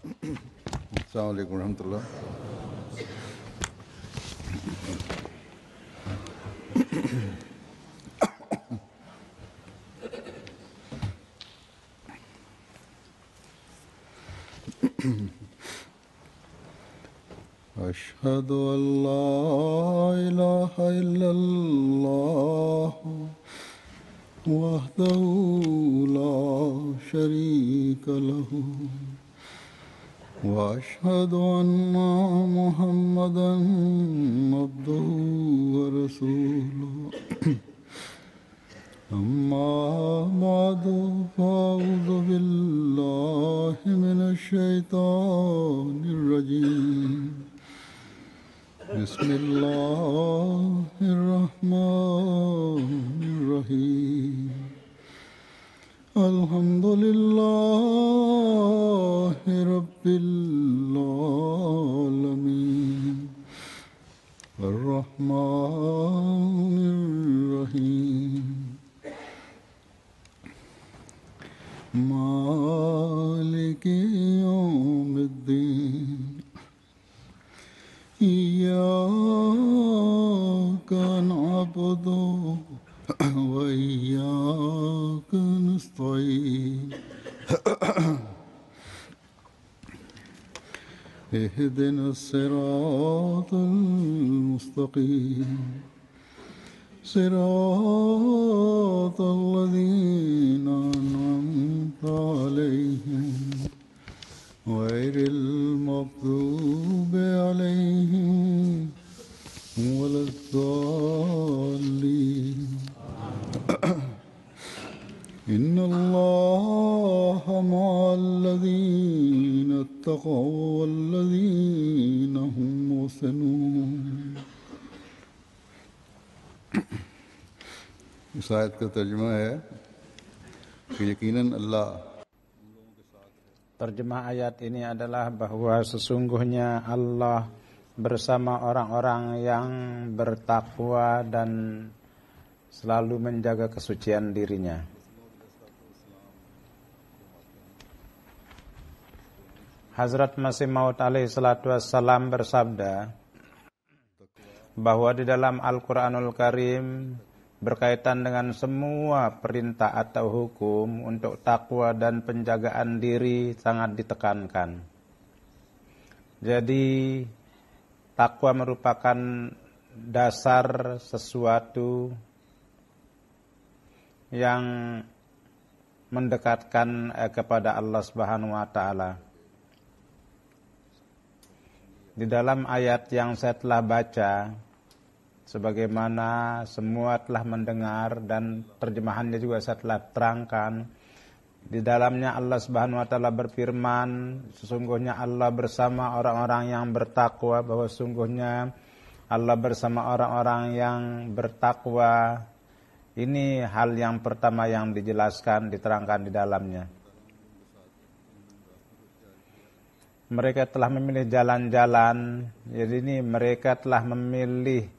Assalamualaikum warahmatullah. أشهد أن لا إله إلا الله وحده لا شريك له وأشهد أن محمدا عبده ورسوله أما بعد فأعوذ بالله من الشيطان الرجيم بسم الله الرحمن الرحيم الحمد لله رب العالمين الرحمن الرحيم مالك يوم الدين إياك نعبد وإياك نستعين اهدنا الصراط المستقيم صراط الذين أنعمت عليهم غير المغضوب عليهم ولا الضالين إن الله مع الذين اتقوا والذين هم محسنون. इस आयत का तर्जुमा है कि यकीनन अल्लाह. Terjemah ayat ini adalah bahwa sesungguhnya Allah bersama orang-orang yang bertakwa dan selalu menjaga kesucian dirinya. Hazrat Masih Maud alaihi salatu wassalam bersabda bahwa di dalam Al-Quranul Karim berkaitan dengan semua perintah atau hukum untuk takwa dan penjagaan diri sangat ditekankan. Jadi takwa merupakan dasar sesuatu yang mendekatkan kepada Allah Subhanahu wa taala. Di dalam ayat yang saya telah baca, sebagaimana semua telah mendengar dan terjemahannya juga saya telah terangkan, di dalamnya Allah Subhanahu wa taala berfirman, sesungguhnya Allah bersama orang-orang yang bertakwa, bahwa sesungguhnya Allah bersama orang-orang yang bertakwa. Ini hal yang pertama yang dijelaskan, diterangkan di dalamnya. Mereka telah memilih jalan-jalan, jadi ini mereka telah memilih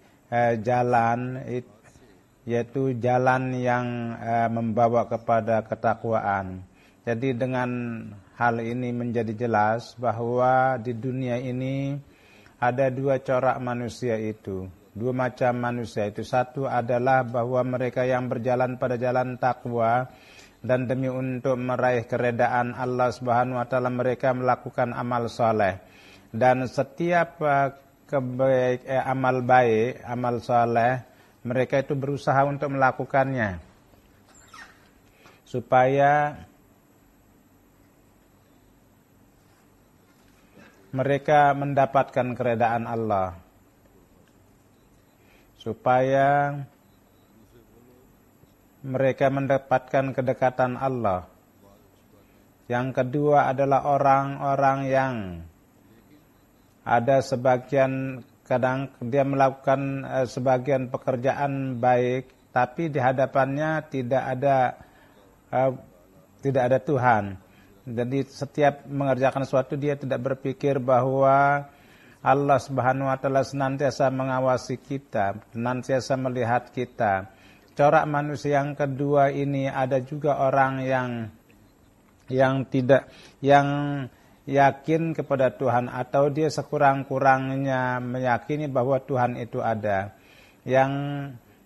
jalan, yaitu jalan yang membawa kepada ketakwaan. Jadi dengan hal ini menjadi jelas bahwa di dunia ini ada dua corak manusia itu, dua macam manusia itu. Satu adalah bahwa mereka yang berjalan pada jalan takwa dan demi untuk meraih keredaan Allah Subhanahu wa taala mereka melakukan amal soleh, dan setiap amal baik, amal soleh, mereka itu berusaha untuk melakukannya supaya mereka mendapatkan keredaan Allah, supaya mereka mendapatkan kedekatan Allah. Yang kedua adalah orang-orang yang ada sebagian, kadang dia melakukan sebagian pekerjaan baik, tapi di hadapannya tidak ada Tuhan. Jadi setiap mengerjakan sesuatu dia tidak berpikir bahwa Allah Subhanahu wa taala senantiasa mengawasi kita, senantiasa melihat kita. Corak manusia yang kedua ini ada juga orang yang yakin kepada Tuhan, atau dia sekurang-kurangnya meyakini bahwa Tuhan itu ada yang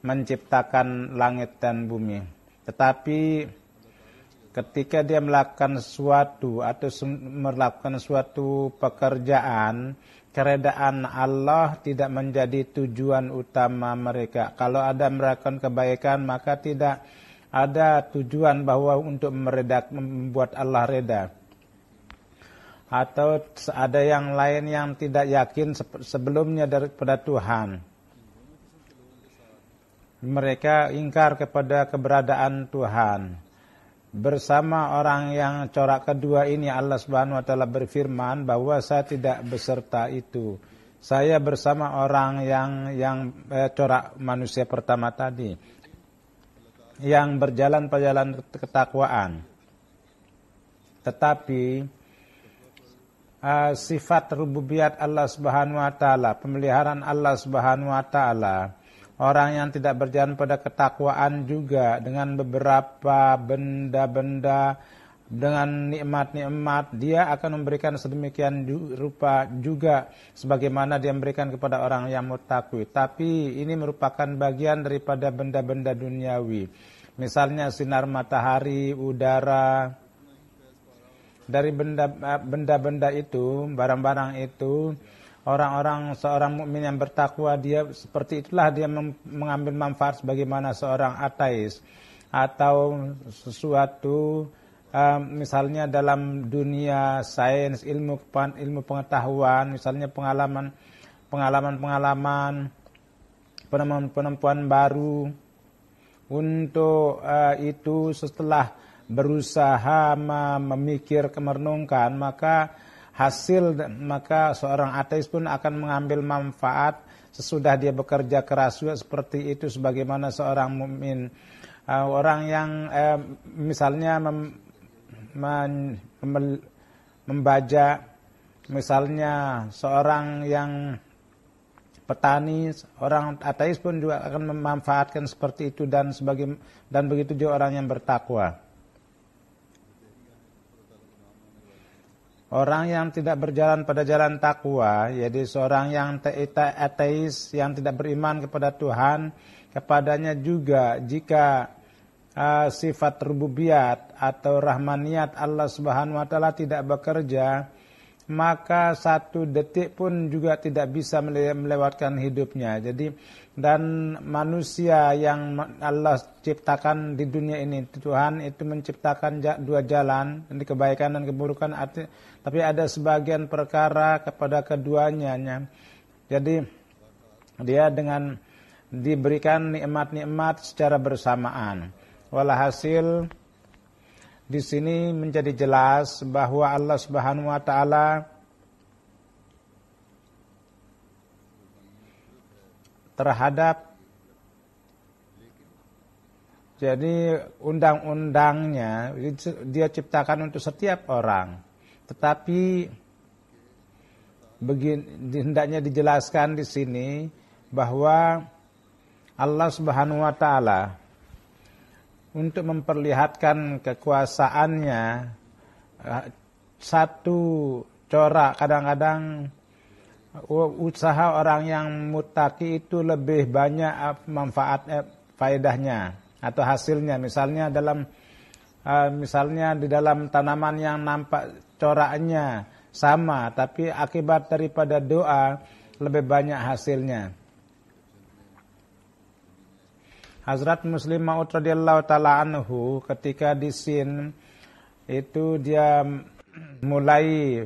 menciptakan langit dan bumi. Tetapi ketika dia melakukan sesuatu atau melakukan suatu pekerjaan, keredaan Allah tidak menjadi tujuan utama mereka. Kalau ada melakukan kebaikan, maka tidak ada tujuan bahwa untuk membuat Allah reda. Atau ada yang lain yang tidak yakin sebelumnya daripada Tuhan. Mereka ingkar kepada keberadaan Tuhan. Bersama orang yang corak kedua ini, Allah Subhanahu wa taala berfirman bahwa saya tidak beserta itu. Saya bersama orang yang corak manusia pertama tadi, yang berjalan pada jalan ketakwaan. Tetapi sifat rububiyat Allah Subhanahu wa taala, pemeliharaan Allah Subhanahu wa taala, orang yang tidak berjalan pada ketakwaan juga dengan beberapa benda-benda, dengan nikmat-nikmat, dia akan memberikan sedemikian rupa juga sebagaimana dia memberikan kepada orang yang muttaqi. Tapi ini merupakan bagian daripada benda-benda duniawi. Misalnya sinar matahari, udara. Dari benda-benda itu, barang-barang itu, seorang mukmin yang bertakwa, dia seperti itulah dia mengambil manfaat sebagaimana seorang ateis. Atau sesuatu misalnya dalam dunia sains, ilmu pengetahuan, misalnya pengalaman penemuan baru. Untuk itu setelah berusaha memikir, merenungkan, maka seorang ateis pun akan mengambil manfaat sesudah dia bekerja keras juga seperti itu, sebagaimana seorang mukmin. Orang yang misalnya membaca, misalnya seorang yang petani, orang ateis pun juga akan memanfaatkan seperti itu, dan begitu juga orang yang bertakwa. Orang yang tidak berjalan pada jalan takwa, jadi seorang yang ateis, yang tidak beriman kepada Tuhan, kepadanya juga jika sifat rububiyat atau rahmaniyat Allah Subhanahu wa taala tidak bekerja, maka satu detik pun juga tidak bisa melewatkan hidupnya. Jadi, dan manusia yang Allah ciptakan di dunia ini, Tuhan itu menciptakan dua jalan, kebaikan dan keburukan, tapi ada sebagian perkara kepada keduanya. Jadi dia dengan diberikan nikmat-nikmat secara bersamaan. Walhasil di sini menjadi jelas bahwa Allah Subhanahu wa taala terhadap, jadi undang-undangnya dia ciptakan untuk setiap orang. Tetapi hendaknya dijelaskan di sini bahwa Allah Subhanahu wa taala untuk memperlihatkan kekuasaannya, satu corak kadang-kadang usaha orang yang muttaqi itu lebih banyak faedahnya atau hasilnya. Misalnya di dalam tanaman yang nampak coraknya sama, tapi akibat daripada doa lebih banyak hasilnya. Hazrat Muslim Maud radhiyallahu taala anhu ketika di Sin itu dia mulai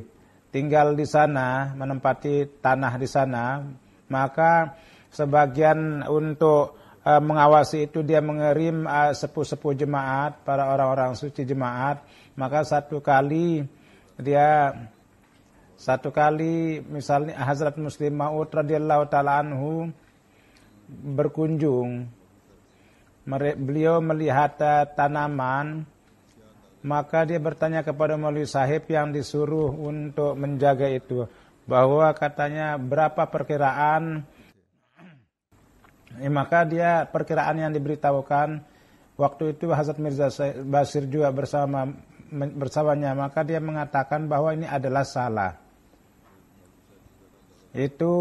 tinggal di sana, menempati tanah di sana, maka sebagian untuk mengawasi itu dia mengirim sepuh-sepuh jemaat, para orang-orang suci jemaat. Maka satu kali misalnya Hazrat Muslim Maud radhiyallahu taala anhu berkunjung, beliau melihat tanaman, maka dia bertanya kepada Maulwi Sahib yang disuruh untuk menjaga itu, bahwa katanya berapa perkiraan, maka dia perkiraan yang diberitahukan waktu itu Hazrat Mirza Basir juga bersama bersamanya, maka dia mengatakan bahwa ini adalah salah. Itu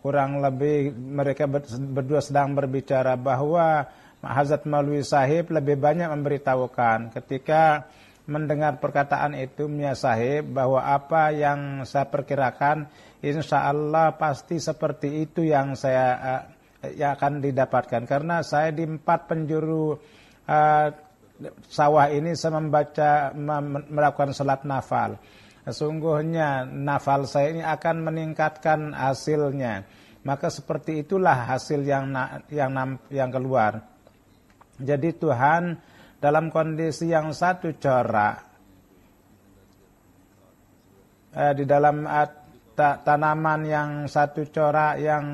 kurang lebih mereka berdua sedang berbicara bahwa Hazrat Maulwi Sahib lebih banyak memberitahukan ketika mendengar perkataan itu Mia Sahib bahwa apa yang saya perkirakan insya Allah pasti seperti itu yang saya yang akan didapatkan, karena saya di 4 penjuru sawah ini saya melakukan salat nafal. Sesungguhnya nafal saya ini akan meningkatkan hasilnya, maka seperti itulah hasil yang keluar. Jadi Tuhan dalam kondisi yang satu corak di dalam tanaman yang satu corak yang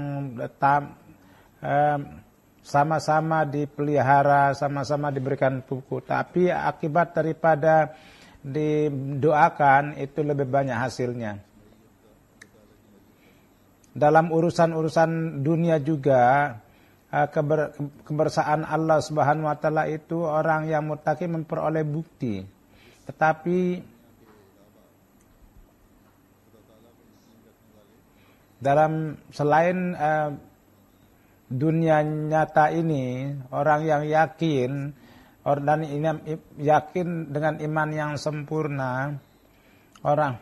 sama-sama dipelihara, sama-sama diberikan pupuk, tapi akibat daripada didoakan itu lebih banyak hasilnya. Dalam urusan-urusan dunia juga kebersaan Allah Subhanahu wa taala itu orang yang muttaqi memperoleh bukti. Tetapi dalam selain dunia nyata ini, orang yang yakin dan yakin dengan iman yang sempurna, orang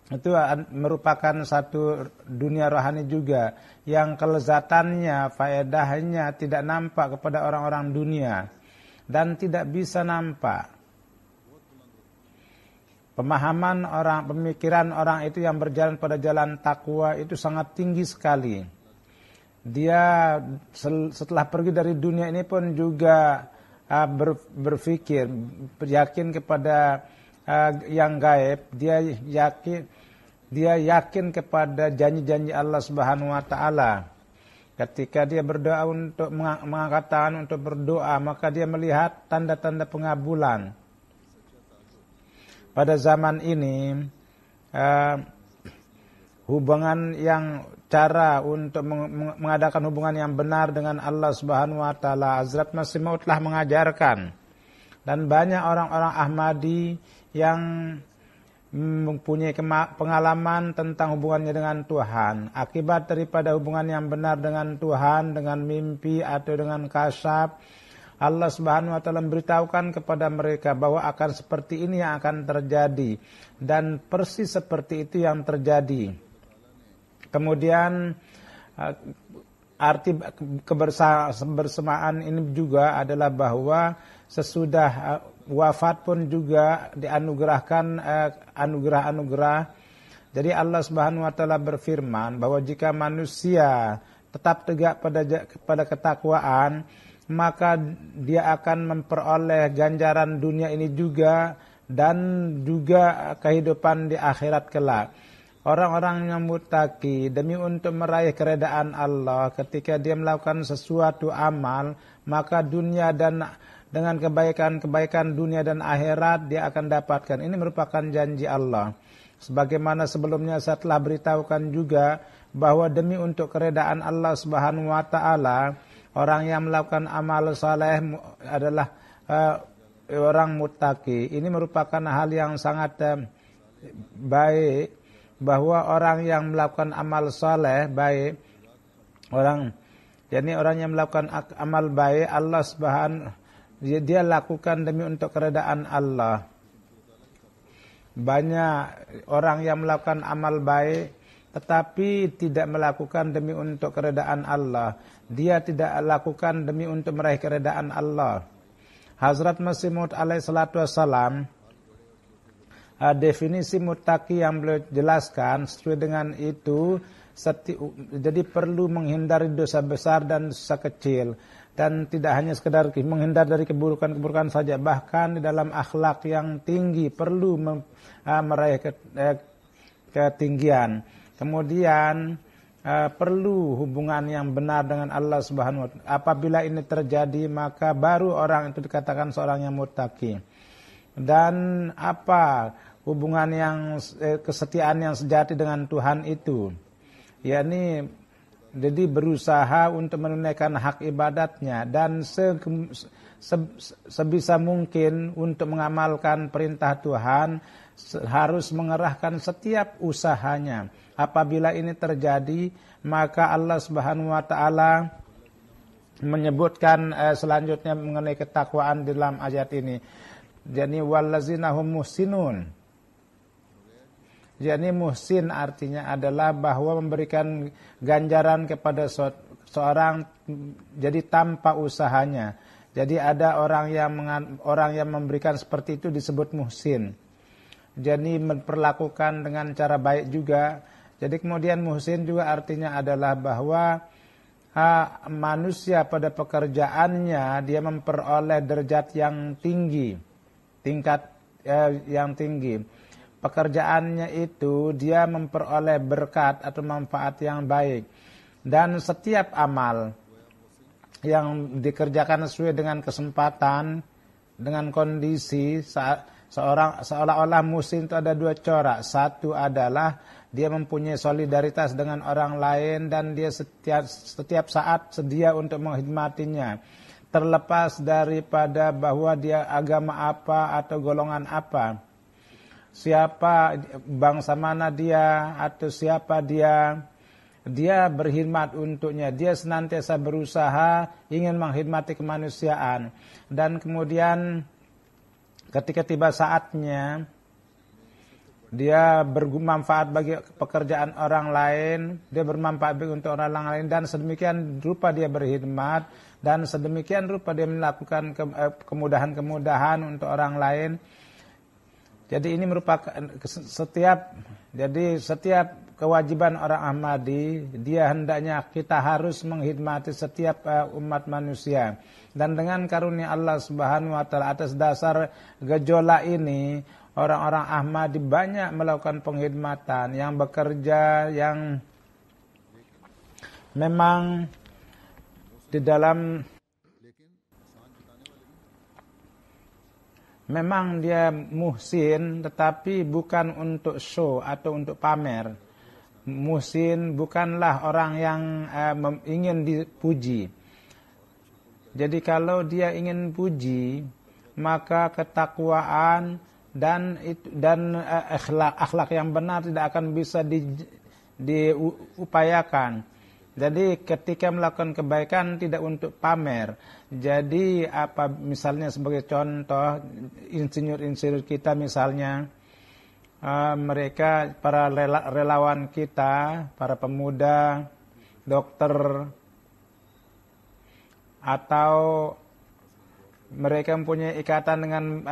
itu merupakan satu dunia rohani juga yang kelezatannya, faedahnya tidak nampak kepada orang-orang dunia dan tidak bisa nampak. Pemahaman orang, pemikiran orang itu yang berjalan pada jalan takwa itu sangat tinggi sekali. Dia setelah pergi dari dunia ini pun juga berpikir, yakin kepada yang gaib, dia yakin kepada janji-janji Allah Subhanahu wa taala. Ketika dia berdoa untuk mengangkat tangan untuk berdoa, maka dia melihat tanda-tanda pengabulan. Pada zaman ini hubungan yang cara untuk mengadakan hubungan yang benar dengan Allah Subhanahu wa taala, Hazrat Masih Maud telah mengajarkan, dan banyak orang-orang Ahmadi yang mempunyai pengalaman tentang hubungannya dengan Tuhan. Akibat daripada hubungan yang benar dengan Tuhan, dengan mimpi atau dengan kasyaf, Allah Subhanahu wa taala memberitahukan kepada mereka bahwa akan seperti ini yang akan terjadi, dan persis seperti itu yang terjadi. Kemudian arti kebersamaan ini juga adalah bahwa sesudah wafat pun juga dianugerahkan anugerah-anugerah. Jadi Allah Subhanahu wa taala berfirman bahwa jika manusia tetap tegak pada ketakwaan, maka dia akan memperoleh ganjaran dunia ini juga dan juga kehidupan di akhirat kelak. Orang-orang yang muttaqi demi untuk meraih keredaan Allah, ketika dia melakukan sesuatu amal, maka dunia dan dengan kebaikan-kebaikan dunia dan akhirat dia akan dapatkan. Ini merupakan janji Allah. Sebagaimana sebelumnya saya telah beritahukan juga bahwa demi untuk keredaan Allah Subhanahu wa taala, orang yang melakukan amal saleh adalah orang muttaqi. Ini merupakan hal yang sangat baik, bahwa orang yang melakukan amal saleh baik, orang yang melakukan amal baik, Allah Subhanahu dia lakukan demi untuk keredaan Allah. Banyak orang yang melakukan amal baik tetapi tidak melakukan demi untuk keredaan Allah. Dia tidak lakukan demi untuk meraih keredaan Allah. Hazrat Masih Maud alaihi salatu wassalam, definisi muttaqi yang beliau jelaskan sesuai dengan itu, jadi perlu menghindari dosa besar dan dosa kecil, dan tidak hanya sekedar menghindar dari keburukan-keburukan saja, bahkan di dalam akhlak yang tinggi perlu meraih ketinggian. Kemudian perlu hubungan yang benar dengan Allah Subhanahu wa taala. Apabila ini terjadi, maka baru orang itu dikatakan seorang yang muttaqi. Dan apa hubungan yang kesetiaan yang sejati dengan Tuhan itu? Yakni jadi berusaha untuk menunaikan hak ibadatnya, dan sebisa mungkin untuk mengamalkan perintah Tuhan harus mengerahkan setiap usahanya. Apabila ini terjadi, maka Allah Subhanahu wa taala menyebutkan selanjutnya mengenai ketakwaan di dalam ayat ini. Jadi wallazina hum muhsinun. Jadi muhsin artinya adalah bahwa memberikan ganjaran kepada seorang jadi tanpa usahanya. Jadi ada orang yang memberikan seperti itu disebut muhsin. Jadi memperlakukan dengan cara baik juga. Jadi kemudian muhsin juga artinya adalah bahwa manusia pada pekerjaannya dia memperoleh derajat yang tinggi, tingkat yang tinggi. Pekerjaannya itu dia memperoleh berkat atau manfaat yang baik. Dan setiap amal yang dikerjakan sesuai dengan kesempatan, dengan kondisi, seolah-olah muhsin itu ada dua corak. Satu adalah dia mempunyai solidaritas dengan orang lain dan dia setiap saat sedia untuk menghormatinya. Terlepas daripada bahwa dia agama apa atau golongan apa. Siapa, bangsa mana dia atau siapa dia berkhidmat untuknya. Dia senantiasa berusaha ingin menghormati kemanusiaan. Dan kemudian ketika tiba saatnya dia bermanfaat bagi pekerjaan orang lain, dia bermanfaat bagi untuk orang lain, dan sedemikian rupa dia berkhidmat, dan sedemikian rupa dia melakukan kemudahan-kemudahan untuk orang lain. Jadi ini merupakan setiap kewajiban orang Ahmadi, dia hendaknya kita harus menghormati setiap umat manusia. Dan dengan karunia Allah Subhanahu wa taala atas dasar gejolak ini, orang-orang Ahmadi banyak melakukan pengkhidmatan, yang bekerja, yang memang di dalam memang dia muhsin, tetapi bukan untuk show atau untuk pamer. Muhsin bukanlah orang yang ingin dipuji. Jadi kalau dia ingin puji, maka ketakwaan dan akhlak yang benar tidak akan bisa diupayakan. Jadi ketika melakukan kebaikan tidak untuk pamer. Jadi misalnya sebagai contoh insinyur-insinyur kita misalnya, mereka para relawan kita, para pemuda, dokter, atau mereka mempunyai ikatan dengan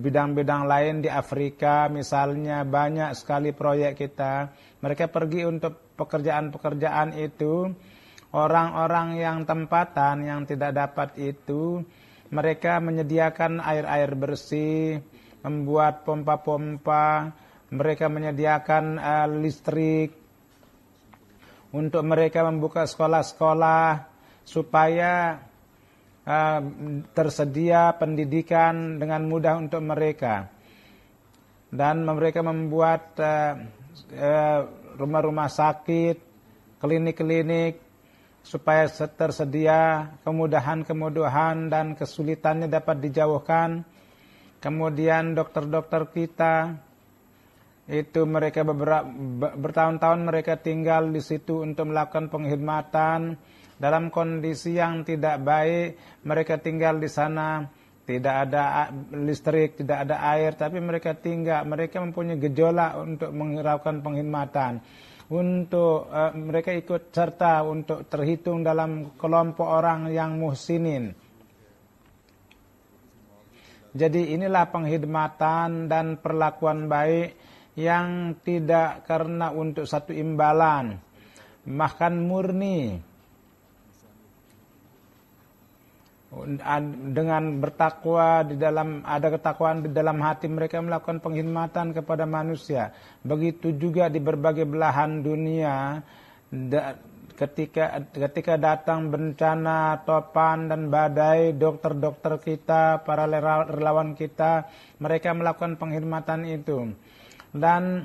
bidang-bidang lain di Afrika misalnya, banyak sekali proyek kita. Mereka pergi untuk pekerjaan-pekerjaan itu. Orang-orang yang tempatan yang tidak dapat itu, mereka menyediakan air-air bersih, membuat pompa-pompa, mereka menyediakan listrik untuk mereka membuka sekolah-sekolah supaya tersedia pendidikan dengan mudah untuk mereka. Dan mereka membuat rumah-rumah sakit, klinik-klinik, supaya tersedia kemudahan-kemudahan dan kesulitannya dapat dijauhkan. Kemudian dokter-dokter kita, itu mereka bertahun-tahun mereka tinggal di situ untuk melakukan pengkhidmatan. Dalam kondisi yang tidak baik, mereka tinggal di sana, tidak ada listrik, tidak ada air, tapi mereka mempunyai gejolak untuk melakukan pengkhidmatan. Mereka ikut serta untuk terhitung dalam kelompok orang yang muhsinin. Jadi inilah pengkhidmatan dan perlakuan baik yang tidak karena untuk satu imbalan, bahkan murni. Dengan bertakwa ada ketakwaan di dalam hati, mereka melakukan pengkhidmatan kepada manusia. Begitu juga di berbagai belahan dunia, ketika datang bencana, topan dan badai, dokter-dokter kita, para relawan kita, mereka melakukan pengkhidmatan itu. Dan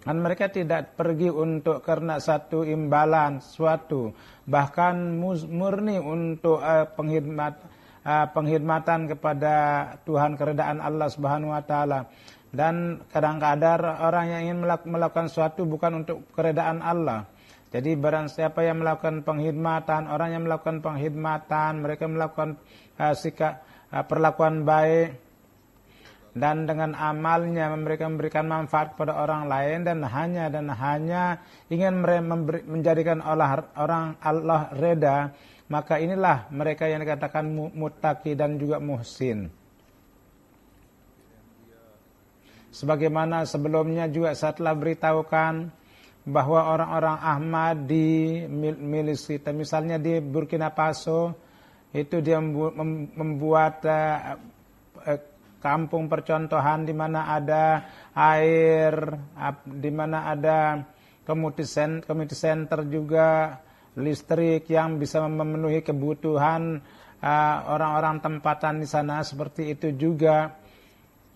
mereka tidak pergi untuk karena satu imbalan, bahkan murni untuk penghormatan kepada Tuhan, keredaan Allah Subhanahu wa taala. Dan kadang-kadang orang yang ingin melakukan sesuatu bukan untuk keredaan Allah. Jadi barang siapa yang melakukan penghormatan, orang yang melakukan penghormatan, mereka melakukan sikap perlakuan baik, dan dengan amalnya mereka memberikan manfaat kepada orang lain dan hanya ingin menjadikan orang Allah reda, maka inilah mereka yang dikatakan muttaqi dan juga muhsin. Sebagaimana sebelumnya juga saya telah beritahukan bahwa orang-orang Ahmadi milisi, misalnya di Burkina Faso itu dia membuat kampung percontohan di mana ada air, di mana ada community center juga, listrik yang bisa memenuhi kebutuhan orang-orang tempatan di sana. Seperti itu juga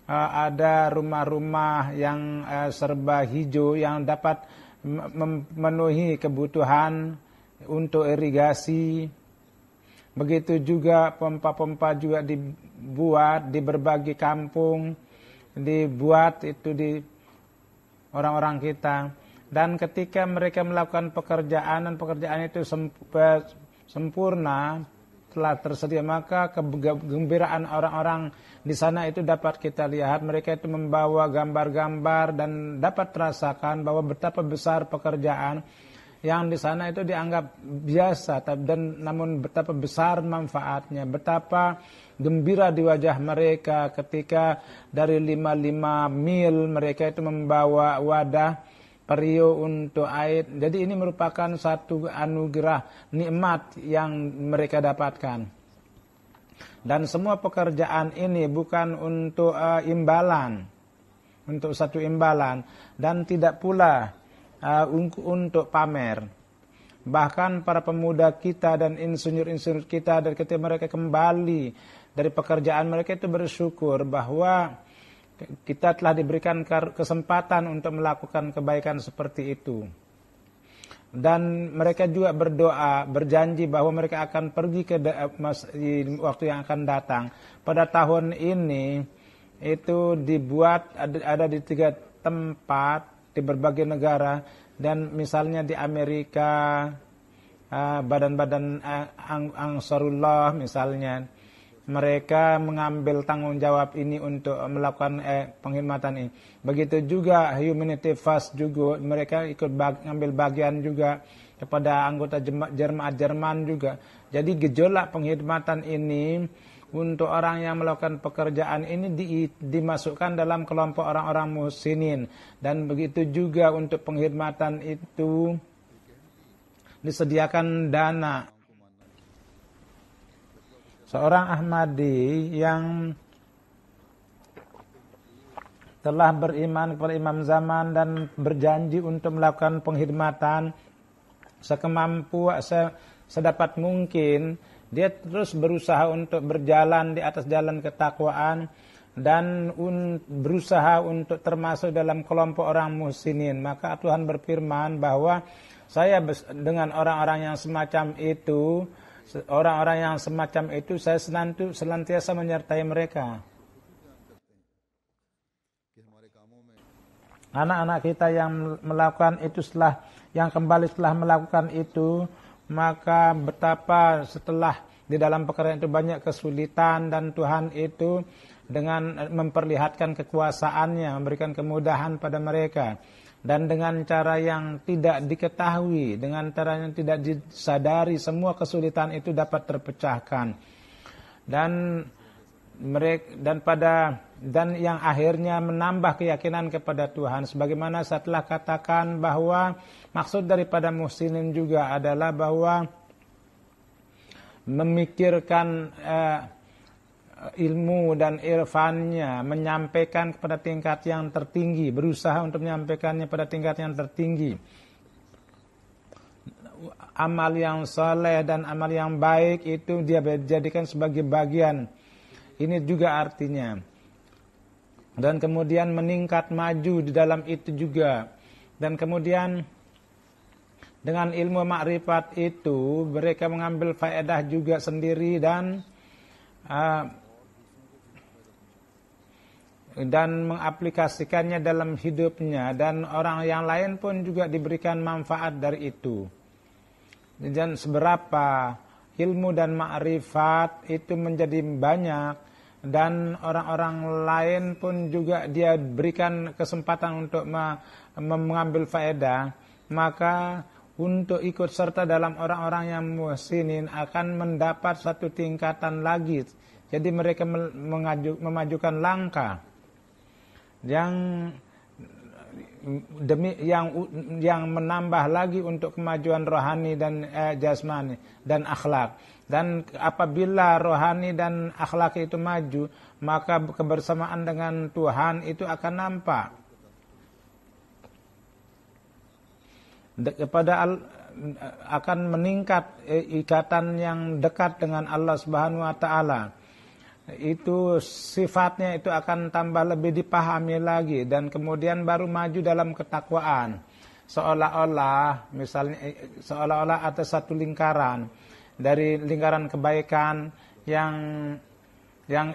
ada rumah-rumah yang serba hijau yang dapat memenuhi kebutuhan untuk irigasi. Begitu juga pompa-pompa juga dibuat di berbagai kampung, dibuat itu di orang-orang kita. Dan ketika mereka melakukan pekerjaan dan pekerjaan itu sempurna, telah tersedia, maka kegembiraan orang-orang di sana itu dapat kita lihat. Mereka itu membawa gambar-gambar dan dapat terasakan bahwa betapa besar pekerjaan yang di sana itu dianggap biasa, dan namun betapa besar manfaatnya, betapa gembira di wajah mereka ketika dari 5 mil mereka itu membawa wadah periuk untuk air. Jadi ini merupakan satu anugerah nikmat yang mereka dapatkan. Dan semua pekerjaan ini bukan untuk imbalan, untuk satu imbalan, dan tidak pula untuk pamer. Bahkan para pemuda kita dan insinyur-insinyur kita, dari ketika mereka kembali dari pekerjaan mereka itu bersyukur bahwa kita telah diberikan kesempatan untuk melakukan kebaikan seperti itu. Dan mereka juga berdoa, berjanji bahwa mereka akan pergi ke waktu yang akan datang. Pada tahun ini itu dibuat ada di 3 tempat di berbagai negara, dan misalnya di Amerika badan-badan Ansarullah misalnya, mereka mengambil tanggung jawab ini untuk melakukan penghormatan ini. Begitu juga Humanity First juga, mereka ikut mengambil bagian juga kepada anggota jemaat Jerman juga. Jadi gejolak penghormatan ini untuk orang yang melakukan pekerjaan ini dimasukkan dalam kelompok orang-orang muhsinin. Dan begitu juga untuk penghormatan itu disediakan dana. Seorang Ahmadi yang telah beriman kepada Imam Zaman dan berjanji untuk melakukan penghormatan sedapat mungkin, dia terus berusaha untuk berjalan di atas jalan ketakwaan dan berusaha untuk termasuk dalam kelompok orang muhsinin. Maka Tuhan berfirman bahwa saya dengan orang-orang yang semacam itu, saya senantiasa menyertai mereka. Anak-anak kita yang melakukan itu yang kembali setelah melakukan itu, maka betapa setelah di dalam pekerjaan itu banyak kesulitan, dan Tuhan itu dengan memperlihatkan kekuasaannya, memberikan kemudahan pada mereka, dan dengan cara yang tidak diketahui, dengan cara yang tidak disadari, semua kesulitan itu dapat terpecahkan. Dan yang akhirnya menambah keyakinan kepada Tuhan. Sebagaimana saya telah katakan bahwa maksud daripada muhsinin juga adalah bahwa memikirkan ilmu dan irfannya, menyampaikan kepada tingkat yang tertinggi, berusaha untuk menyampaikannya pada tingkat yang tertinggi. Amal yang saleh dan amal yang baik itu dia jadikan sebagai bagian. Ini juga artinya. Dan kemudian meningkat maju di dalam itu juga. Dan kemudian dengan ilmu makrifat itu mereka mengambil faedah juga sendiri, dan dan mengaplikasikannya dalam hidupnya, dan orang yang lain pun juga diberikan manfaat dari itu. Dan seberapa ilmu dan ma'rifat itu menjadi banyak, dan orang-orang lain pun juga dia berikan kesempatan untuk mengambil faedah, maka untuk ikut serta dalam orang-orang yang muhsinin akan mendapat satu tingkatan lagi. Jadi mereka memajukan langkah yang menambah lagi untuk kemajuan rohani dan jasmani dan akhlak. Dan apabila rohani dan akhlak itu maju, maka kebersamaan dengan Tuhan itu akan nampak. Akan meningkat ikatan yang dekat dengan Allah Subhanahu wa taala. Itu sifatnya itu akan tambah lebih dipahami lagi, dan kemudian baru maju dalam ketakwaan. Seolah-olah atas satu lingkaran dari lingkaran kebaikan yang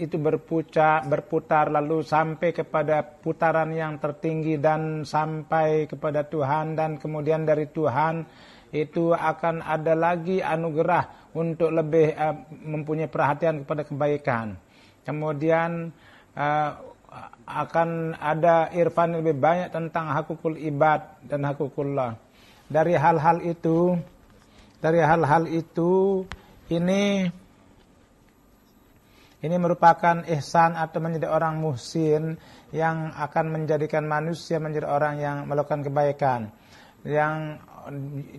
itu berputar lalu sampai kepada putaran yang tertinggi dan sampai kepada Tuhan, dan kemudian dari Tuhan itu akan ada lagi anugerah untuk lebih mempunyai perhatian kepada kebaikan. Kemudian akan ada irfan lebih banyak tentang hakukul ibad dan hakukullah. Dari hal-hal itu ini merupakan ihsan atau menjadi orang muhsin yang akan menjadikan manusia menjadi orang yang melakukan kebaikan, yang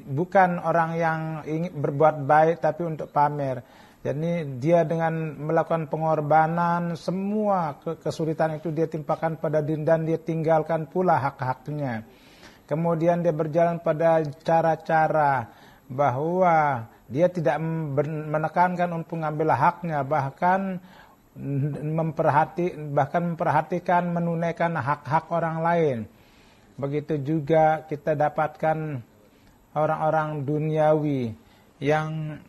bukan orang yang ingin berbuat baik tapi untuk pamer. Jadi dia dengan melakukan pengorbanan, semua kesulitan itu dia timpakan pada diri dan dia tinggalkan pula hak-haknya. Kemudian dia berjalan pada cara-cara bahwa dia tidak menekankan untuk mengambil haknya, bahkan memperhatikan menunaikan hak-hak orang lain. Begitu juga kita dapatkan orang-orang duniawi yang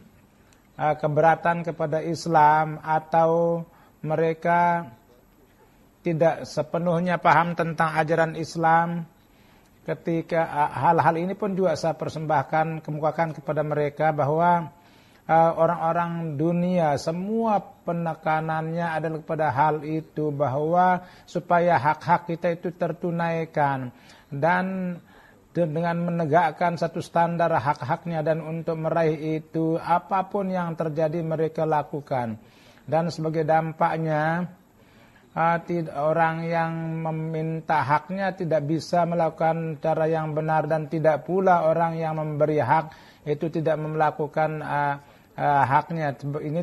keberatan kepada Islam atau mereka tidak sepenuhnya paham tentang ajaran Islam. Ketika hal-hal ini pun juga saya persembahkan, kemukakan kepada mereka bahwa orang-orang dunia semua penekanannya adalah kepada hal itu, bahwa supaya hak-hak kita itu tertunaikan, dan dengan menegakkan satu standar hak-haknya, dan untuk meraih itu apapun yang terjadi mereka lakukan. Dan sebagai dampaknya orang yang meminta haknya tidak bisa melakukan cara yang benar, dan tidak pula orang yang memberi hak itu tidak melakukan haknya. Ini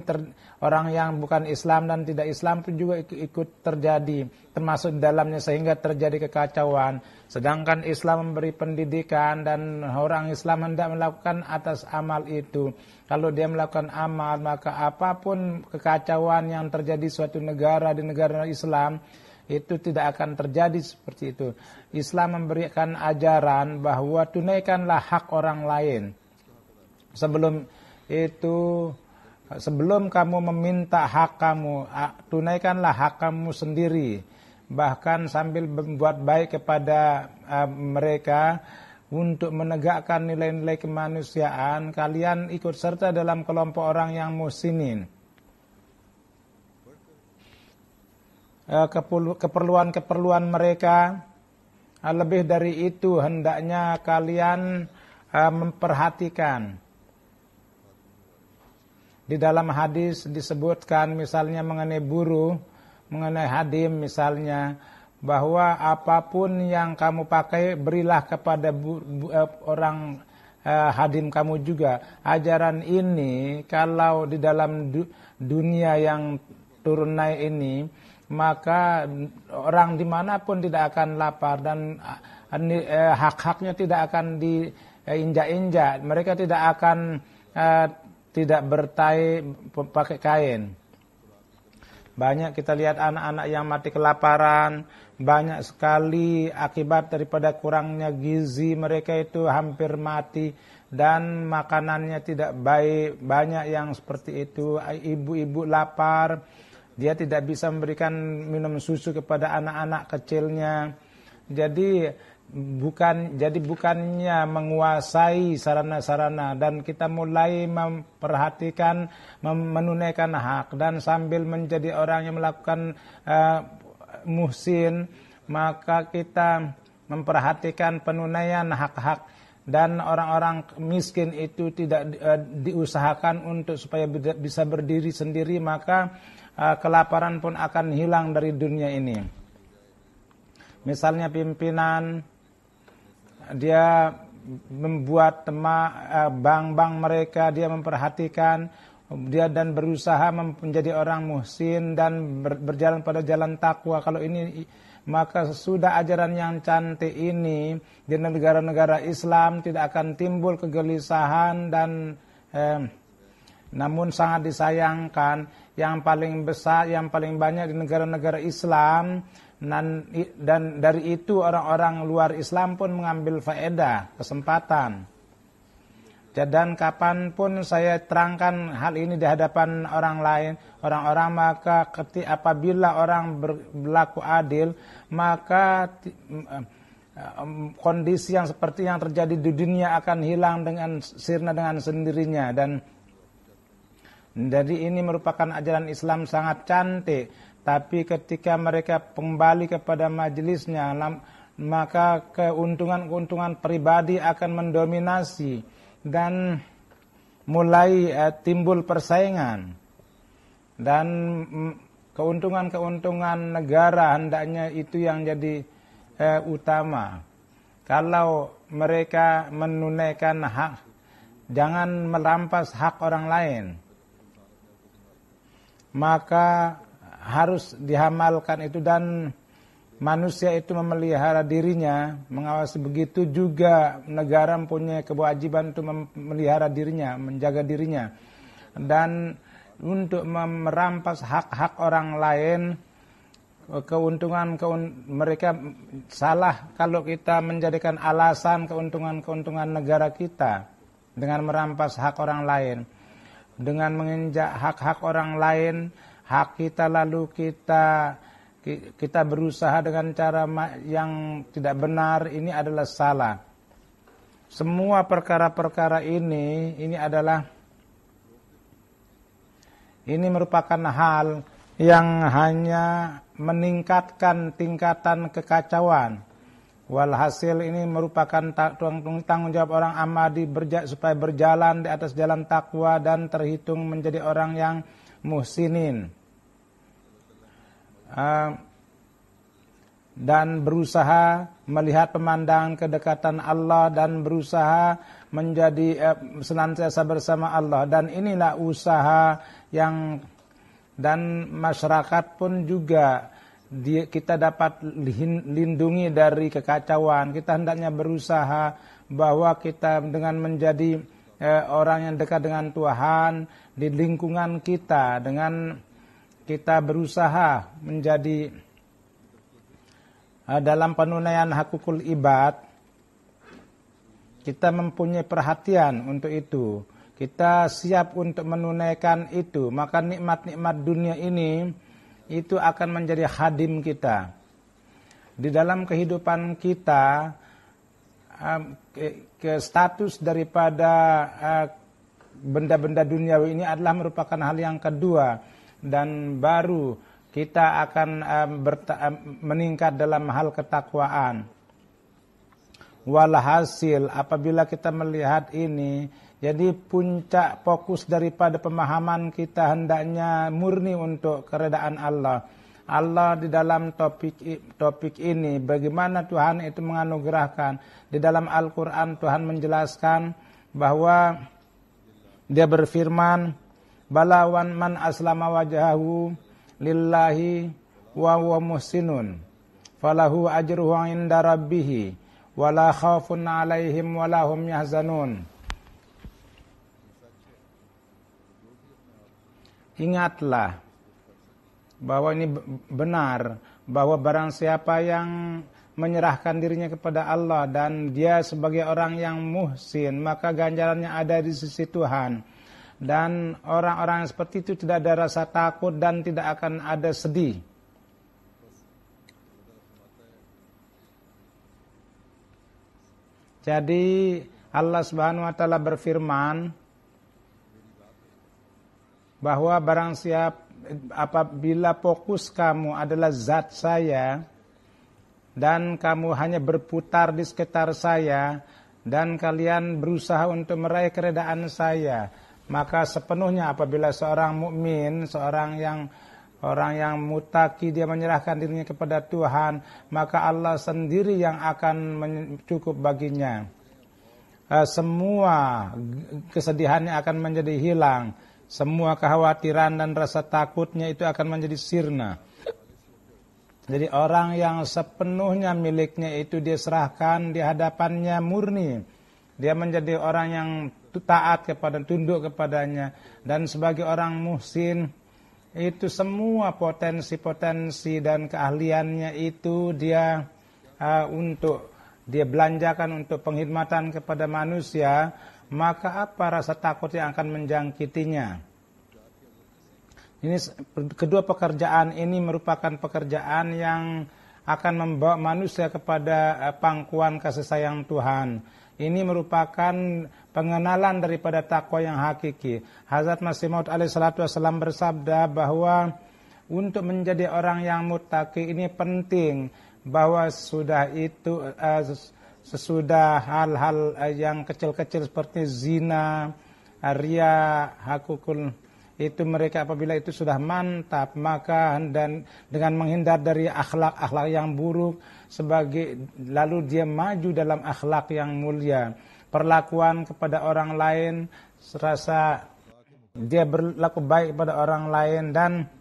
orang yang bukan Islam dan tidak Islam pun juga ikut terjadi, termasuk dalamnya, sehingga terjadi kekacauan. Sedangkan Islam memberi pendidikan dan orang Islam hendak melakukan atas amal itu. Kalau dia melakukan amal, maka apapun kekacauan yang terjadi suatu negara di negara Islam itu tidak akan terjadi seperti itu. Islam memberikan ajaran bahwa tunaikanlah hak orang lain. Sebelum kamu meminta hak kamu, tunaikanlah hak kamu sendiri. Bahkan sambil membuat baik kepada mereka untuk menegakkan nilai-nilai kemanusiaan, kalian ikut serta dalam kelompok orang yang muhsinin. Keperluan mereka, lebih dari itu hendaknya kalian memperhatikan. Di dalam hadis disebutkan misalnya mengenai buruh, mengenai hadim misalnya, bahwa apapun yang kamu pakai berilah kepada orang hadim kamu juga. Ajaran ini kalau di dalam dunia yang turun naik ini, maka orang dimanapun tidak akan lapar, dan hak-haknya tidak akan diinjak-injak. Mereka tidak akan tidak bertai pakai kain. Banyak kita lihat anak-anak yang mati kelaparan, banyak sekali akibat daripada kurangnya gizi, mereka itu hampir mati dan makanannya tidak baik. Banyak yang seperti itu. Ibu-ibu lapar, dia tidak bisa memberikan minum susu kepada anak-anak kecilnya. Jadi bukannya menguasai sarana-sarana, dan kita mulai memperhatikan menunaikan hak, dan sambil menjadi orang yang melakukan muhsin, maka kita memperhatikan penunaian hak-hak, dan orang-orang miskin itu tidak diusahakan untuk supaya bisa berdiri sendiri, maka kelaparan pun akan hilang dari dunia ini. Misalnya pimpinan, dia membuat bank-bank mereka, dia memperhatikan, dia dan berusaha menjadi orang muhsin dan berjalan pada jalan takwa. Kalau ini, maka sudah ajaran yang cantik ini di negara-negara Islam tidak akan timbul kegelisahan, dan namun sangat disayangkan yang paling besar, yang paling banyak di negara-negara Islam, dan dari itu orang-orang luar Islam pun mengambil faedah, kesempatan. Dan kapanpun saya terangkan hal ini di hadapan orang lain, orang-orang, maka apabila orang berlaku adil, maka kondisi yang seperti yang terjadi di dunia akan hilang dengan sirna dengan sendirinya. Dan jadi ini merupakan ajaran Islam sangat cantik. Tapi ketika mereka kembali kepada majelisnya, maka keuntungan-keuntungan pribadi akan mendominasi dan mulai timbul persaingan. Dan keuntungan-keuntungan negara hendaknya itu yang jadi utama. Kalau mereka menunaikan hak, jangan merampas hak orang lain, maka harus dihamalkan itu, dan manusia itu memelihara dirinya, mengawasi. Begitu juga negara mempunyai kewajiban untuk memelihara dirinya, menjaga dirinya. Dan untuk merampas hak-hak orang lain, keuntungan mereka salah kalau kita menjadikan alasan keuntungan negara kita dengan merampas hak orang lain, dengan menginjak hak-hak orang lain, hak kita, lalu kita berusaha dengan cara yang tidak benar. Ini adalah salah. Semua perkara-perkara ini merupakan hal yang hanya meningkatkan tingkatan kekacauan. Walhasil ini merupakan tanggung jawab orang Ahmadi supaya berjalan di atas jalan takwa dan terhitung menjadi orang yang muhsinin, dan berusaha melihat pemandangan kedekatan Allah, dan berusaha menjadi senantiasa bersama Allah. Dan inilah usaha yang, dan masyarakat pun juga kita dapat lindungi dari kekacauan. Kita hendaknya berusaha bahwa kita dengan menjadi orang yang dekat dengan Tuhan di lingkungan kita, dengan kita berusaha menjadi dalam penunaian hakukul ibad, kita mempunyai perhatian untuk itu, kita siap untuk menunaikan itu, maka nikmat-nikmat dunia ini itu akan menjadi khadim kita. Di dalam kehidupan kita, ke status daripada benda-benda duniawi ini adalah merupakan hal yang kedua, dan baru kita akan meningkat dalam hal ketakwaan. Walhasil apabila kita melihat ini, jadi puncak fokus daripada pemahaman kita hendaknya murni untuk keredaan Allah. Allah di dalam topik ini, bagaimana Tuhan itu menganugerahkan. Di dalam Al-Quran Tuhan menjelaskan bahwa Dia berfirman, balawan man aslama wajhahu lillahi wa huwa muhsinun falahu ajruhu 'inda rabbih wala khaufun 'alaihim wala hum yahzanun. Ingatlah bahwa ini benar, bahwa barang siapa yang menyerahkan dirinya kepada Allah dan dia sebagai orang yang muhsin, maka ganjarannya ada di sisi Tuhan. Dan orang-orang yang seperti itu tidak ada rasa takut dan tidak akan ada sedih. Jadi Allah Subhanahu wa taala berfirman bahwa barang siapa apabila fokus kamu adalah zat saya dan kamu hanya berputar di sekitar saya dan kalian berusaha untuk meraih keredaan saya, maka sepenuhnya apabila seorang mukmin, orang yang muttaqi, dia menyerahkan dirinya kepada Tuhan, maka Allah sendiri yang akan cukup baginya. Semua kesedihannya akan menjadi hilang, semua kekhawatiran dan rasa takutnya itu akan menjadi sirna. Jadi orang yang sepenuhnya miliknya itu dia serahkan di hadapannya murni. Dia menjadi orang yang taat kepada, tunduk kepadanya. Dan sebagai orang muhsin, itu semua potensi-potensi dan keahliannya itu dia dia belanjakan untuk penghormatan kepada manusia, maka apa rasa takut yang akan menjangkitinya? Ini kedua pekerjaan ini merupakan pekerjaan yang akan membawa manusia kepada pangkuan kasih sayang Tuhan. Ini merupakan pengenalan daripada takwa yang hakiki. Hazrat Masih Maud alaihi salatu wasallam bersabda bahwa untuk menjadi orang yang muttaqi ini penting, bahwa sesudah hal-hal yang kecil-kecil seperti zina, riya, hakukul, itu mereka apabila itu sudah mantap, maka dan dengan menghindar dari akhlak-akhlak yang buruk, lalu dia maju dalam akhlak yang mulia, perlakuan kepada orang lain, serasa dia berlaku baik kepada orang lain, dan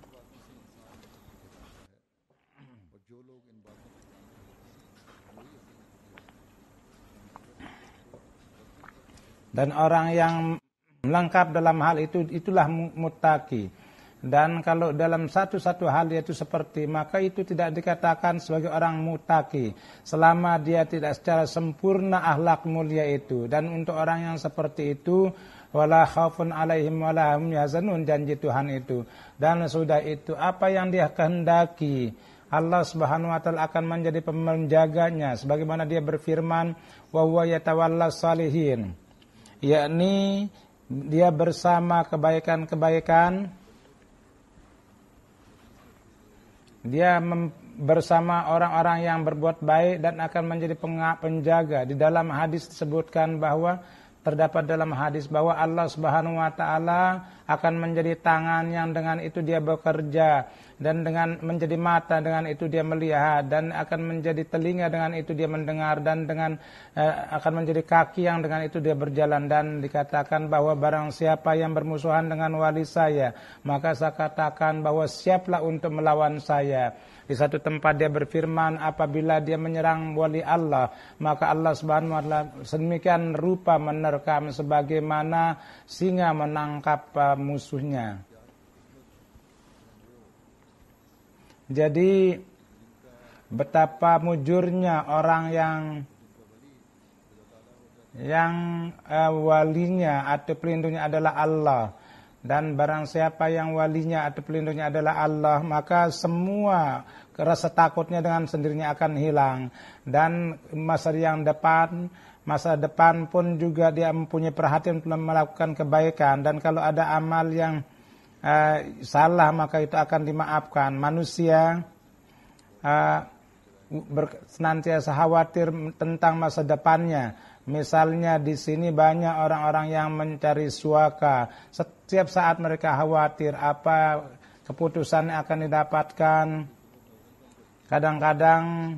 orang yang lengkap dalam hal itu, itulah muttaqi. Dan kalau dalam satu-satu hal yaitu seperti, maka itu tidak dikatakan sebagai orang muttaqi selama dia tidak secara sempurna akhlak mulia itu. Dan untuk orang yang seperti itu, wala khaufun alaihim wala hum yahzanun, janji Tuhan itu. Dan sudah itu apa yang dia kehendaki, Allah Subhanahu wa taala akan menjadi penjaganya, sebagaimana dia berfirman, wa huwa yatawallas salihin, yakni dia bersama kebaikan-kebaikan, dia bersama orang-orang yang berbuat baik dan akan menjadi penjaga. Di dalam hadis disebutkan bahwa terdapat dalam hadis bahwa Allah Subhanahu wa taala akan menjadi tangan yang dengan itu dia bekerja, dan dengan menjadi mata dengan itu dia melihat, dan akan menjadi telinga dengan itu dia mendengar, dan dengan akan menjadi kaki yang dengan itu dia berjalan. Dan dikatakan bahwa barang siapa yang bermusuhan dengan wali saya, maka saya katakan bahwa siaplah untuk melawan saya. Di satu tempat dia berfirman, apabila dia menyerang wali Allah, maka Allah Subhanahu wa taala sedemikian rupa menerkam sebagaimana singa menangkap musuhnya. Jadi betapa mujurnya orang yang walinya atau pelindungnya adalah Allah. Dan barang siapa yang walinya atau pelindungnya adalah Allah, maka semua rasa takutnya dengan sendirinya akan hilang. Dan masa depan pun juga dia mempunyai perhatian untuk melakukan kebaikan. Dan kalau ada amal yang salah, maka itu akan dimaafkan. Manusia senantiasa khawatir tentang masa depannya. Misalnya di sini banyak orang-orang yang mencari suaka. Setiap saat mereka khawatir apa keputusan yang akan didapatkan. Kadang-kadang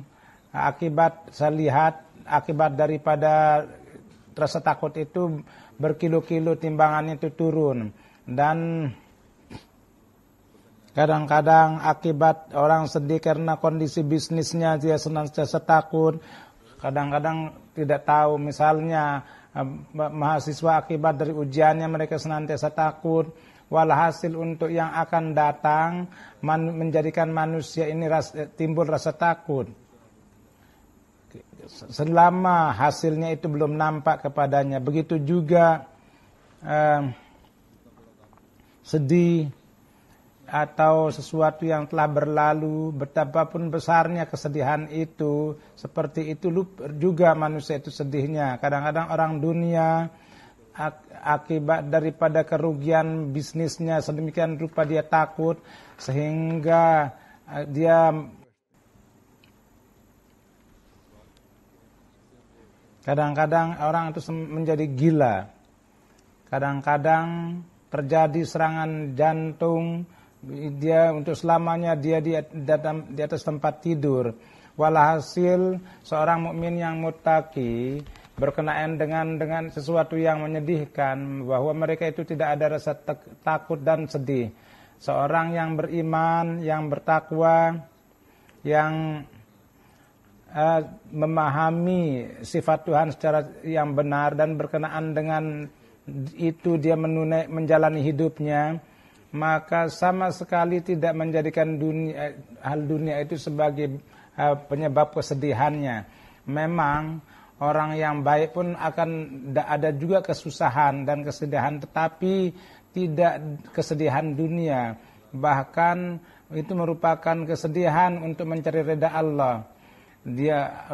saya lihat akibat daripada rasa takut itu berkilo-kilo timbangannya itu turun. Dan kadang-kadang akibat orang sedih karena kondisi bisnisnya, dia senantiasa takut. Kadang-kadang tidak tahu, misalnya mahasiswa akibat dari ujiannya mereka senantiasa takut. walhasil untuk yang akan datang menjadikan manusia ini timbul rasa takut. Selama hasilnya itu belum nampak kepadanya. Begitu juga sedih atau sesuatu yang telah berlalu, betapapun besarnya kesedihan itu, seperti itu juga manusia itu sedihnya. Kadang-kadang orang dunia akibat daripada kerugian bisnisnya sedemikian rupa dia takut sehingga dia kadang-kadang orang itu menjadi gila. Kadang-kadang terjadi serangan jantung, dia untuk selamanya dia di atas tempat tidur. Walhasil seorang mukmin yang muttaqi berkenaan dengan sesuatu yang menyedihkan, bahwa mereka itu tidak ada rasa takut dan sedih. Seorang yang beriman, yang bertakwa, yang memahami sifat Tuhan secara yang benar dan berkenaan dengan itu dia menjalani hidupnya, maka sama sekali tidak menjadikan hal dunia itu sebagai penyebab kesedihannya. Memang orang yang baik pun akan ada juga kesusahan dan kesedihan, tetapi tidak kesedihan dunia. Bahkan itu merupakan kesedihan untuk mencari ridha Allah. Dia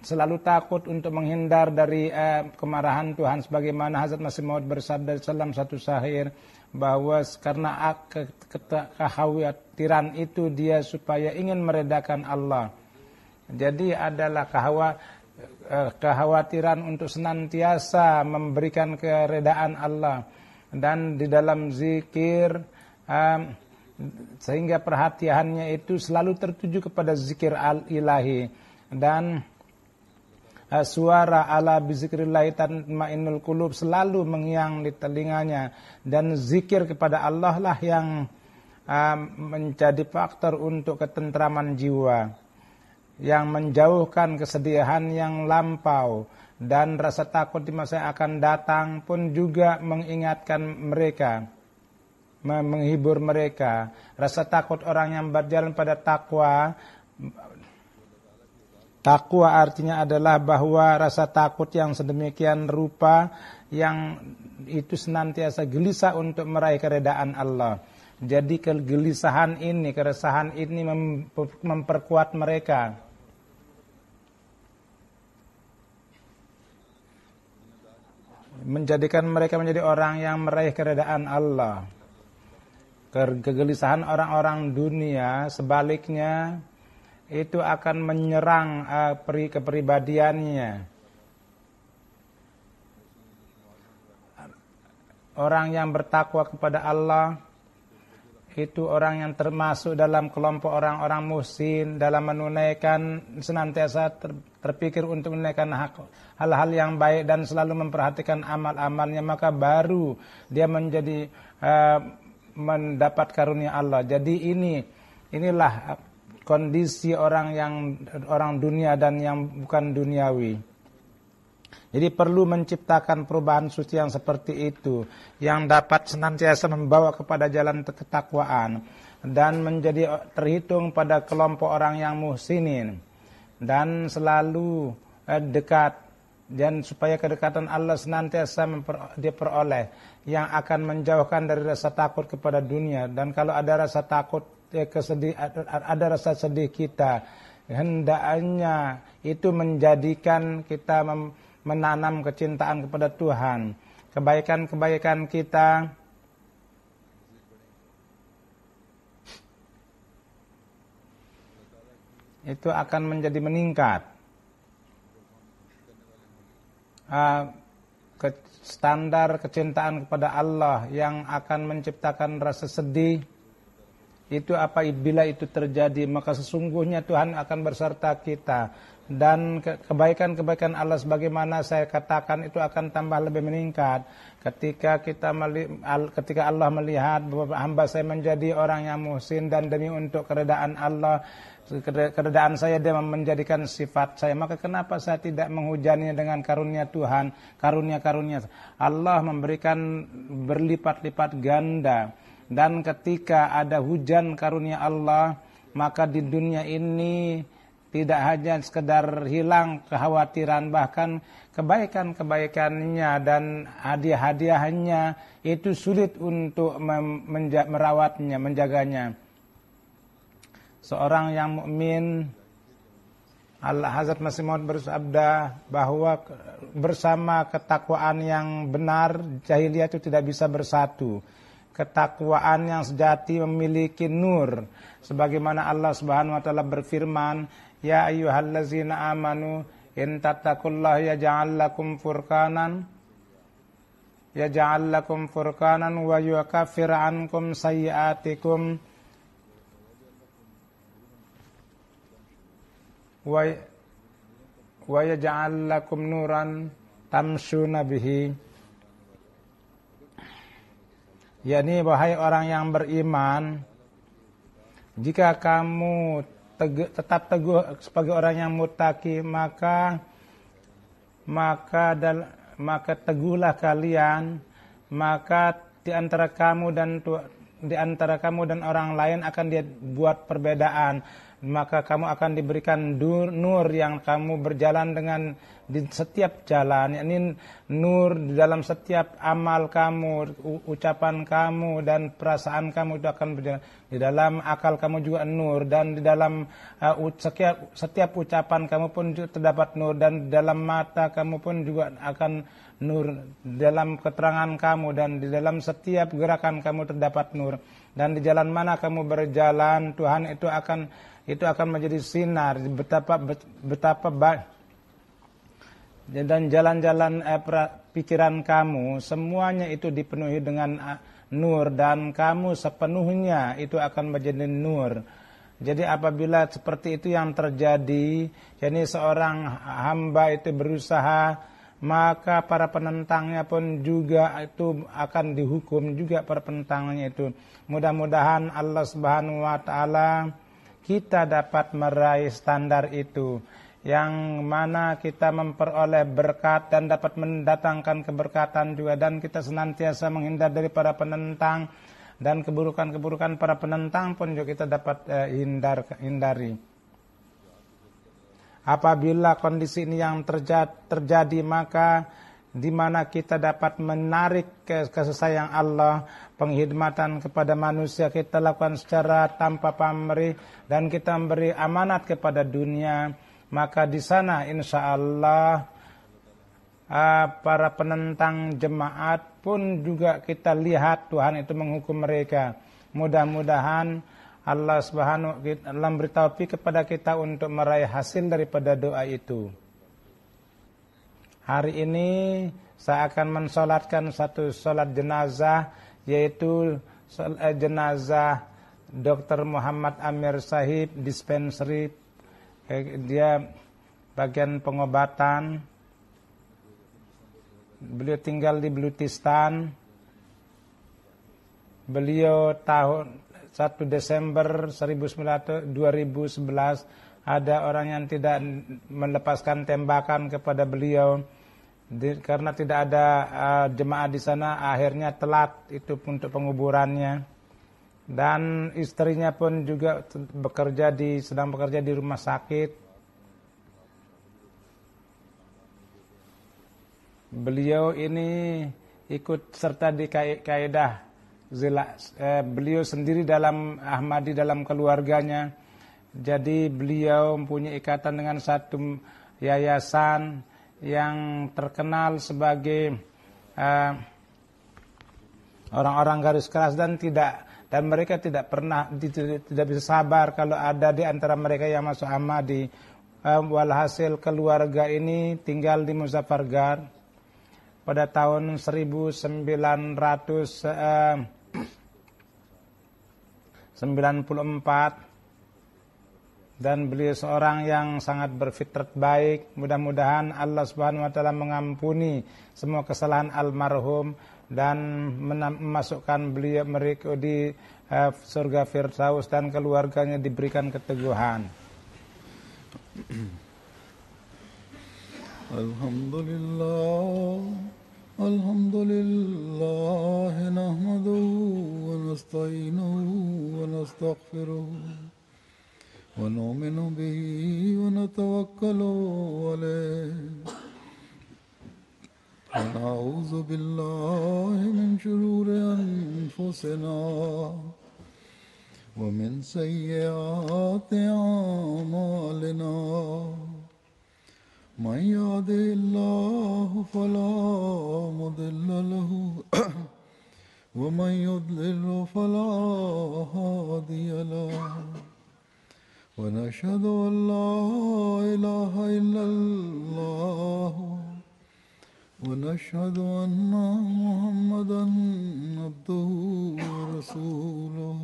selalu takut untuk menghindar dari kemarahan Tuhan, sebagaimana Hazrat Masih Maud bersabda dalam satu syair, bahwa karena kekhawatiran itu dia supaya ingin meredakan Allah. Jadi adalah kekhawatiran untuk senantiasa memberikan keredaan Allah, dan di dalam zikir sehingga perhatiannya itu selalu tertuju kepada zikir al-ilahi, dan suara ala bizikrillah tatma'innul qulub selalu mengiang di telinganya, dan zikir kepada Allah lah yang menjadi faktor untuk ketentraman jiwa, yang menjauhkan kesedihan yang lampau, dan rasa takut di masa yang akan datang pun juga mengingatkan mereka, menghibur mereka. Rasa takut orang yang berjalan pada takwa. Takwa artinya adalah bahwa rasa takut yang sedemikian rupa yang itu senantiasa gelisah untuk meraih keredaan Allah. Jadi kegelisahan ini, keresahan ini memperkuat mereka. Menjadikan mereka menjadi orang yang meraih keredaan Allah. Kegelisahan orang-orang dunia sebaliknya itu akan menyerang kepribadiannya. Orang yang bertakwa kepada Allah itu orang yang termasuk dalam kelompok orang-orang muhsin, dalam menunaikan, senantiasa terpikir untuk menunaikan hal-hal yang baik dan selalu memperhatikan amal-amalnya, maka baru dia menjadi mendapat karunia Allah. Jadi inilah kondisi orang dunia dan yang bukan duniawi. Jadi perlu menciptakan perubahan suci yang seperti itu, yang dapat senantiasa membawa kepada jalan ketakwaan dan menjadi terhitung pada kelompok orang yang muhsinin, dan selalu dekat, dan supaya kedekatan Allah senantiasa diperoleh, yang akan menjauhkan dari rasa takut kepada dunia. Dan kalau ada rasa takut, ada rasa sedih kita, hendaknya itu menjadikan kita menanam kecintaan kepada Tuhan. Kebaikan-kebaikan kita itu akan menjadi meningkat. Standar kecintaan kepada Allah yang akan menciptakan rasa sedih itu apabila itu terjadi, maka sesungguhnya Tuhan akan berserta kita, dan kebaikan-kebaikan Allah sebagaimana saya katakan itu akan tambah lebih meningkat ketika Allah melihat bahwa hamba saya menjadi orang yang muhsin, dan demi untuk keredaan Allah, keredaan saya dia menjadikan sifat saya, maka kenapa saya tidak menghujaninya dengan karunia Tuhan, karunia-karunia Allah memberikan berlipat-lipat ganda. Dan ketika ada hujan karunia Allah, maka di dunia ini tidak hanya sekedar hilang kekhawatiran, bahkan kebaikan-kebaikannya dan hadiah-hadiahnya itu sulit untuk merawatnya, menjaganya. Seorang yang mukmin, Hazrat Masih Maud bersabda bahwa bersama ketakwaan yang benar, jahiliyah itu tidak bisa bersatu. Ketakwaan yang sejati memiliki nur, sebagaimana Allah Subhanahu wa taala berfirman, ya ayyuhallazina amanu in tattaqullaha yaj'al lakum furqanan wa yukaffir ankum sayyi'atikum wa yaj'al lakum nuran tamshuna bihi. yakni wahai orang yang beriman, jika kamu tetap teguh sebagai orang yang muttaqi, maka teguhlah kalian, maka di antara kamu dan orang lain akan dibuat perbedaan, maka kamu akan diberikan nur yang kamu berjalan dengan di setiap jalan, yakni nur di dalam setiap amal kamu, ucapan kamu dan perasaan kamu itu akan berjalan. Di dalam akal kamu juga nur, dan di dalam setiap ucapan kamu pun juga terdapat nur, dan di dalam mata kamu pun juga akan nur, di dalam keterangan kamu dan di dalam setiap gerakan kamu terdapat nur. Dan di jalan mana kamu berjalan, Tuhan itu akan menjadi sinar. Betapa baik. Dan jalan-jalan pikiran kamu semuanya itu dipenuhi dengan nur, dan kamu sepenuhnya itu akan menjadi nur. Jadi apabila seperti itu yang terjadi, yakni seorang hamba itu berusaha, maka para penentangnya pun juga itu akan dihukum juga, para penentangnya itu. Mudah-mudahan Allah Subhanahu wa taala kita dapat meraih standar itu, yang mana kita memperoleh berkat dan dapat mendatangkan keberkatan juga, dan kita senantiasa menghindar dari para penentang, dan keburukan-keburukan para penentang pun juga kita dapat hindari. Apabila kondisi ini yang terjadi, maka di mana kita dapat menarik kasih sayang Allah, penghidmatan kepada manusia kita lakukan secara tanpa pamrih, dan kita memberi amanat kepada dunia, maka di sana insya Allah para penentang jemaat pun juga kita lihat Tuhan itu menghukum mereka. Mudah-mudahan Allah Subhanahu wa taala memberi taufik kepada kita untuk meraih hasil daripada doa itu. Hari ini saya akan mensolatkan satu solat jenazah, yaitu jenazah Dr. Muhammad Amir Sahib, dispensary. Dia bagian pengobatan. Beliau tinggal di Blutistan. Beliau tahun 1 Desember 2011 ada orang yang tidak melepaskan tembakan kepada beliau. Karena tidak ada jemaah di sana, akhirnya telat itu untuk penguburannya. Dan istrinya pun juga sedang bekerja di rumah sakit. Beliau ini ikut serta di kaidah beliau sendiri dalam Ahmadi, dalam keluarganya. Jadi beliau mempunyai ikatan dengan satu yayasan yang terkenal sebagai orang-orang garis keras, dan mereka tidak bisa sabar kalau ada di antara mereka yang masuk Ahmadi. Walhasil keluarga ini tinggal di Muzaffargarh pada tahun 1994. Dan beliau seorang yang sangat berfitrat baik. Mudah-mudahan Allah Subhanahu wa taala mengampuni semua kesalahan almarhum dan memasukkan mereka di surga Firdaus, dan keluarganya diberikan keteguhan. Alhamdulillah nahmaduhu wa ونستعينه ونستغفره ونؤمن به ونتوكل عليه ونعوذ بالله من شرور أنفسنا ومن سيئات أعمالنا من يهده الله فلا مضل له ومن يضلل فلا هادي له ونشهد أن لا إله إلا الله ونشهد أن محمدا عبده ورسوله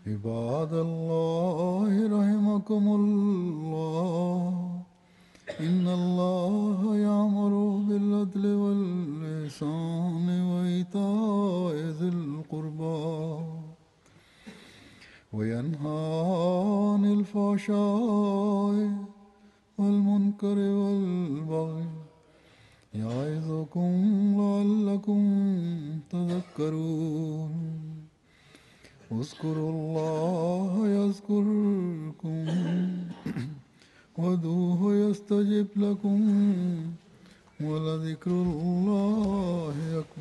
عباد الله رحمكم الله إن الله يأمر بالعدل والإحسان وإيتاء ذي القربى وينهى عن الفحشاء والمنكر والبغي يعظكم لعلكم تذكرون اذكروا الله يذكركم وادعوه يستجب لكم ولذكر الله أكبر.